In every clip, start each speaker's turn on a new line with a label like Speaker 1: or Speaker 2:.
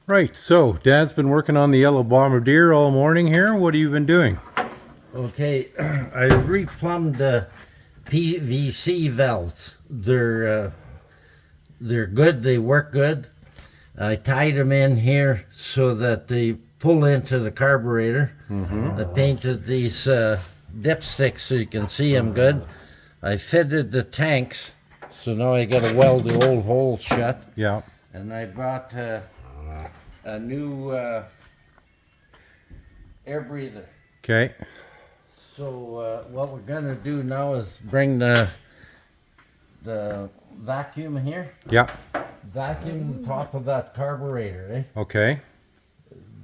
Speaker 1: Right, so Dad's been working on the Yellow Bombardier all morning here. What have you been doing?
Speaker 2: Okay, I replumbed the PVC valves. They're good. They work good. I tied them in here so that they pull into the carburetor. I painted these dipsticks so you can see them good. I fitted the tanks, so now I got to weld the old hole shut.
Speaker 1: Yeah.
Speaker 2: And I bought a new air breather.
Speaker 1: Okay.
Speaker 2: So what we're gonna do now is bring the vacuum here,
Speaker 1: Yeah.
Speaker 2: vacuum the top of that carburetor,
Speaker 1: Okay.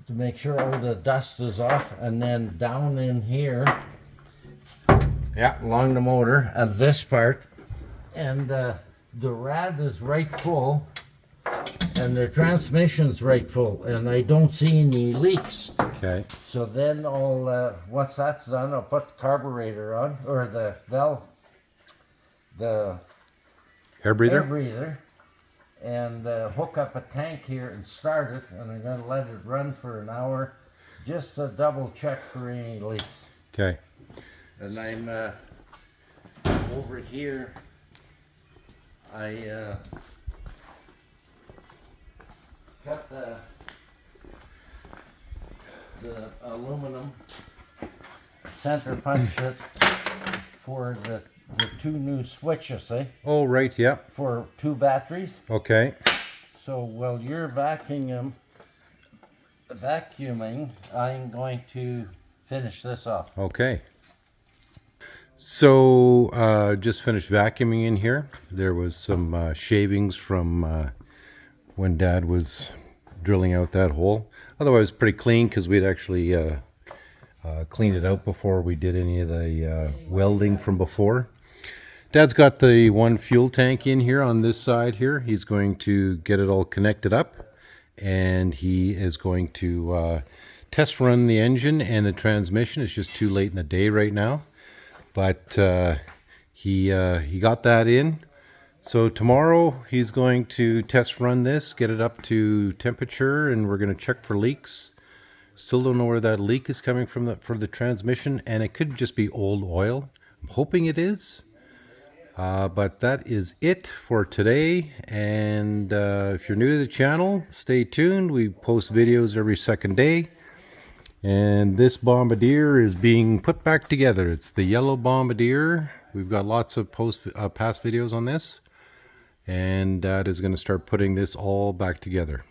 Speaker 2: to make sure all the dust is off, and then down in here
Speaker 1: Yeah.
Speaker 2: along the motor at this part, and the rad is right full, and the transmission's right full, and I don't see any leaks.
Speaker 1: Okay.
Speaker 2: So then once that's done, I'll put the carburetor on, or the valve, the
Speaker 1: Air breather?
Speaker 2: air breather, and hook up a tank here and start it, and I'm going to let it run for an hour just to double check for any leaks.
Speaker 1: Okay.
Speaker 2: And I'm over here, I cut the aluminum, center punch it for the two new switches,
Speaker 1: Oh, right. Yeah.
Speaker 2: for 2 batteries.
Speaker 1: Okay.
Speaker 2: So while you're vacuuming, I'm going to finish this off.
Speaker 1: Okay. So, just finished vacuuming in here. There was some shavings from when Dad was drilling out that hole. Otherwise, pretty clean because we'd actually cleaned it out before we did any of the welding from before. Dad's got the one fuel tank in here on this side here. He's going to get it all connected up, and he is going to test run the engine and the transmission. It's just too late in the day right now, but he got that in. So tomorrow he's going to test run this, get it up to temperature, and we're going to check for leaks. Still don't know where that leak is coming from for the transmission, and it could just be old oil. I'm hoping it is. But that is it for today. And if you're new to the channel, stay tuned. We post videos every second day. And this Bombardier is being put back together. It's the Yellow Bombardier. We've got lots of past videos on this. And Dad is going to start putting this all back together.